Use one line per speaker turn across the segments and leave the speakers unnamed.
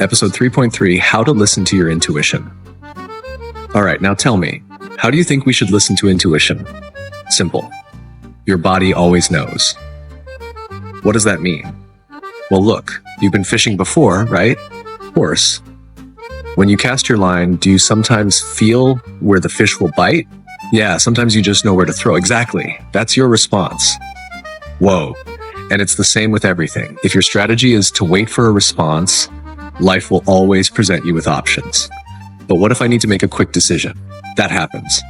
Episode 3.3, How to Listen to Your Intuition. All right, now tell me, how do you think we should listen to intuition? Simple. Your body always knows. What does that mean? Well, look, you've been fishing before, right? Of course. When you cast your line, do you sometimes feel where the fish will bite? Yeah, sometimes you just know where to throw. Exactly. That's your response. Whoa. And it's the same with everything. If your strategy is to wait for a response, life will always present you with options. But what if I need to make a quick decision? That happens.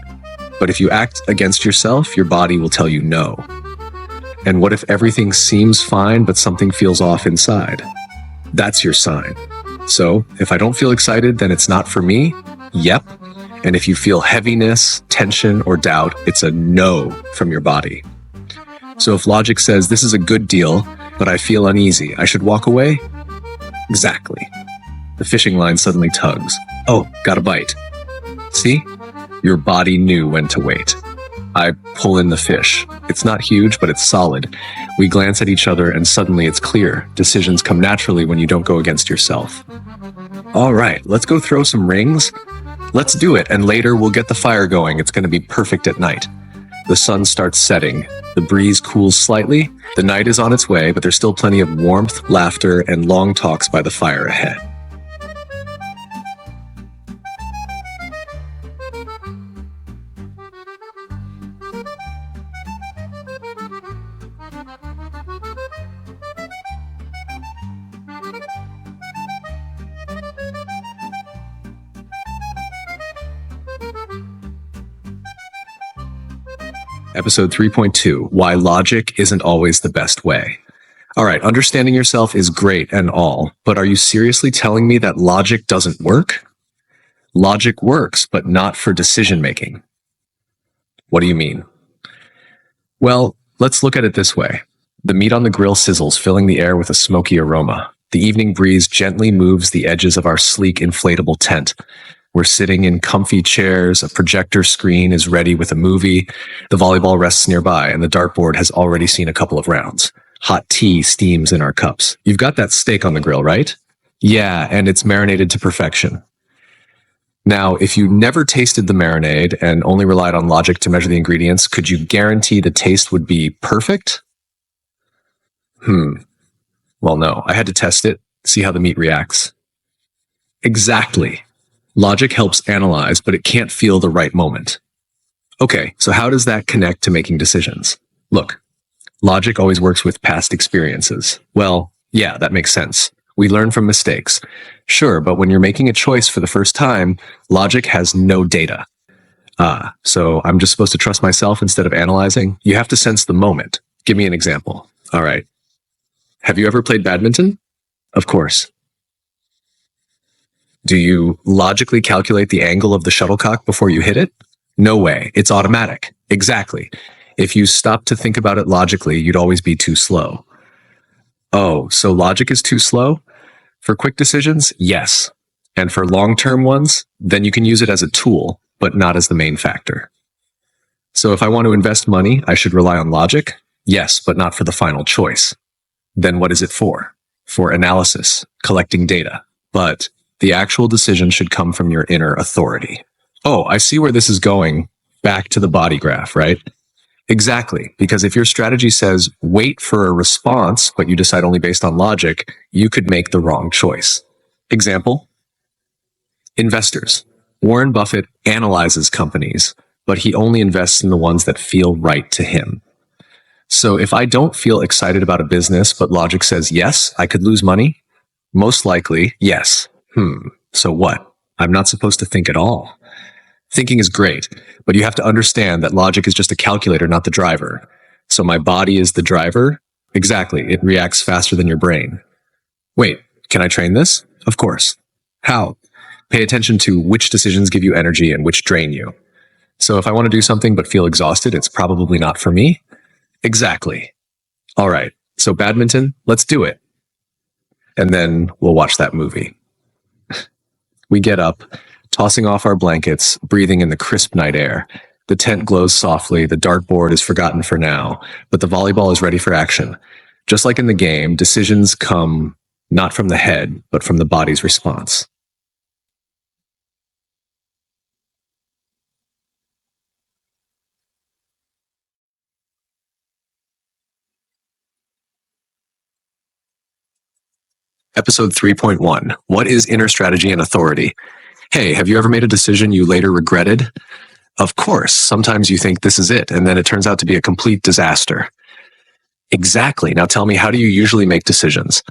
But if you act against yourself, your body will tell you no. And what if everything seems fine, but something feels off inside? That's your sign. So if I don't feel excited, then it's not for me? Yep. And if you feel heaviness, tension, or doubt, it's a no from your body. So if logic says this is a good deal, but I feel uneasy, I should walk away? Exactly. The fishing line suddenly tugs. Oh, got a bite. See? Your body knew when to wait. I pull in the fish. It's not huge, but it's solid. We glance at each other and suddenly it's clear. Decisions come naturally when you don't go against yourself. All right, let's go throw some rings. Let's do it, and later we'll get the fire going. It's going to be perfect at night. The sun starts setting. The breeze cools slightly. The night is on its way, but there's still plenty of warmth, laughter, and long talks by the fire ahead. Episode 3.2, Why Logic Isn't Always the Best Way. All right, understanding yourself is great and all, but are you seriously telling me that logic doesn't work? Logic works, but not for decision making. What do you mean? Well, let's look at it this way. The meat on the grill sizzles, filling the air with a smoky aroma. The evening breeze gently moves the edges of our sleek inflatable tent. We're sitting in comfy chairs, a projector screen is ready with a movie, the volleyball rests nearby, and the dartboard has already seen a couple of rounds. Hot tea steams in our cups. You've got that steak on the grill, right? Yeah, and it's marinated to perfection. Now, if you never tasted the marinade and only relied on logic to measure the ingredients, could you guarantee the taste would be perfect? Well, no, I had to test it, see how the meat reacts. Exactly. Logic helps analyze, but it can't feel the right moment. Okay, so how does that connect to making decisions? Look, logic always works with past experiences. Well, yeah, that makes sense. We learn from mistakes. Sure, but when you're making a choice for the first time, logic has no data. So I'm just supposed to trust myself instead of analyzing? You have to sense the moment. Give me an example. All right. Have you ever played badminton? Of course. Do you logically calculate the angle of the shuttlecock before you hit it? No way. It's automatic. Exactly. If you stopped to think about it logically, you'd always be too slow. Oh, so logic is too slow? For quick decisions, yes. And for long-term ones, then you can use it as a tool, but not as the main factor. So if I want to invest money, I should rely on logic? Yes, but not for the final choice. Then what is it for? For analysis, collecting data. But the actual decision should come from your inner authority. Oh, I see where this is going. Back to the Bodygraph, right? Exactly, because if your strategy says wait for a response, but you decide only based on logic, you could make the wrong choice. Example? Investors. Warren Buffett analyzes companies, but he only invests in the ones that feel right to him. So if I don't feel excited about a business, but logic says yes, I could lose money? Most likely, yes. So what? I'm not supposed to think at all. Thinking is great, but you have to understand that logic is just a calculator, not the driver. So my body is the driver? Exactly. It reacts faster than your brain. Wait, can I train this? Of course. How? Pay attention to which decisions give you energy and which drain you. So if I want to do something but feel exhausted, it's probably not for me? Exactly. All right. So badminton, let's do it. And then we'll watch that movie. We get up, tossing off our blankets, breathing in the crisp night air. The tent glows softly, the dartboard is forgotten for now, but the volleyball is ready for action. Just like in the game, decisions come not from the head, but from the body's response. Episode 3.1. What is inner strategy and authority? Hey, have you ever made a decision you later regretted? Of course, sometimes you think this is it, and then it turns out to be a complete disaster. Exactly. Now tell me, how do you usually make decisions?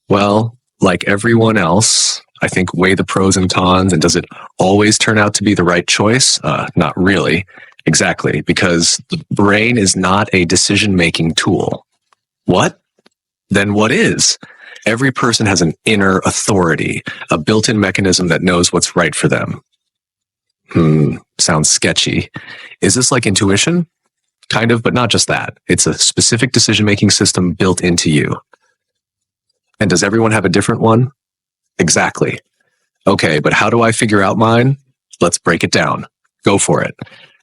Well, like everyone else, I think weigh the pros and cons, and does it always turn out to be the right choice? Not really. Exactly, because the brain is not a decision-making tool. What? Then what is? Every person has an inner authority, a built-in mechanism that knows what's right for them. Sounds sketchy. Is this like intuition? Kind of, but not just that. It's a specific decision-making system built into you. And does everyone have a different one? Exactly. Okay, but how do I figure out mine? Let's break it down. Go for it.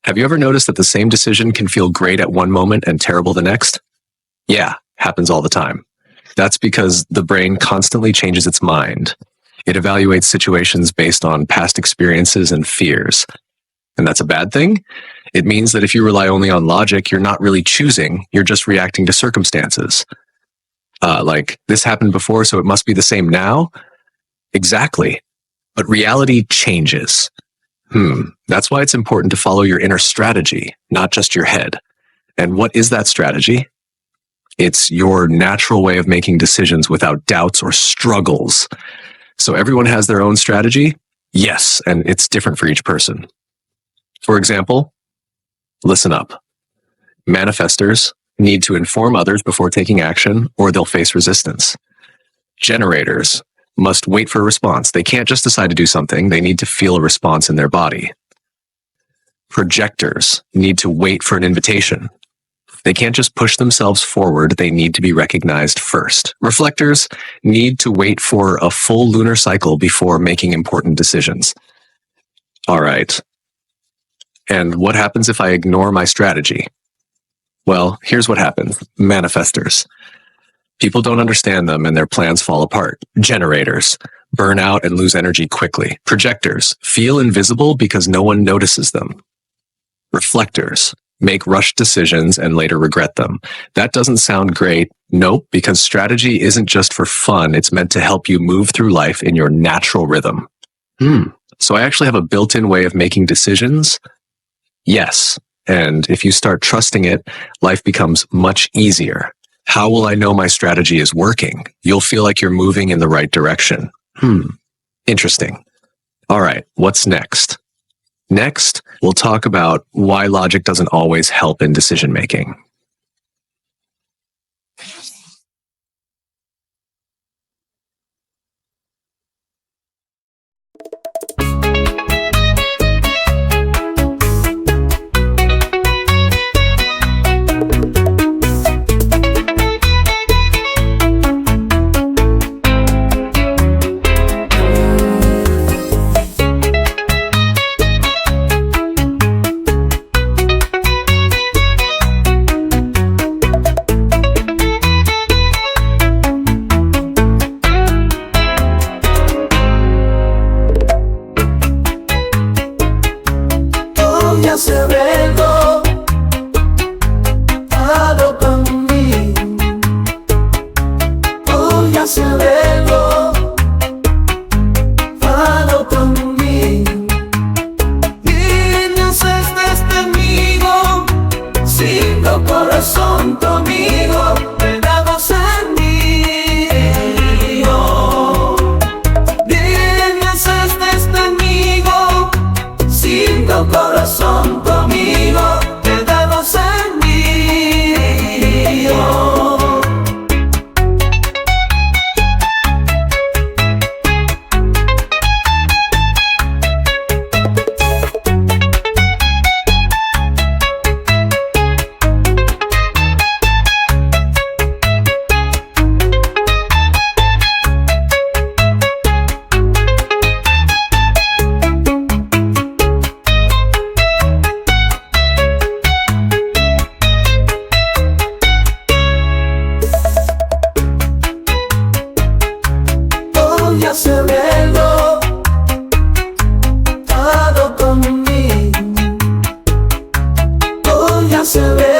Have you ever noticed that the same decision can feel great at one moment and terrible the next? Yeah, happens all the time. That's because the brain constantly changes its mind. It evaluates situations based on past experiences and fears. And that's a bad thing? It means that if you rely only on logic, you're not really choosing, you're just reacting to circumstances. Like, this happened before, so it must be the same now? Exactly. But reality changes. That's why it's important to follow your inner strategy, not just your head. And what is that strategy? It's your natural way of making decisions without doubts or struggles. So everyone has their own strategy? Yes, and it's different for each person. For example, listen up. Manifestors need to inform others before taking action, or they'll face resistance. Generators must wait for a response. They can't just decide to do something. They need to feel a response in their body. Projectors need to wait for an invitation. They can't just push themselves forward. They need to be recognized first. Reflectors need to wait for a full lunar cycle before making important decisions. All right. And what happens if I ignore my strategy? Well, here's what happens. Manifestors. People don't understand them and their plans fall apart. Generators burn out and lose energy quickly. Projectors feel invisible because no one notices them. Reflectors make rushed decisions and later regret them. That doesn't sound great. Nope, because strategy isn't just for fun. It's meant to help you move through life in your natural rhythm. So I actually have a built-in way of making decisions? Yes. And if you start trusting it, life becomes much easier. How will I know my strategy is working? You'll feel like you're moving in the right direction. Interesting. All right, what's next? Next, we'll talk about why logic doesn't always help in decision-making.
se verlo todo conmigo. Tú ya se ve.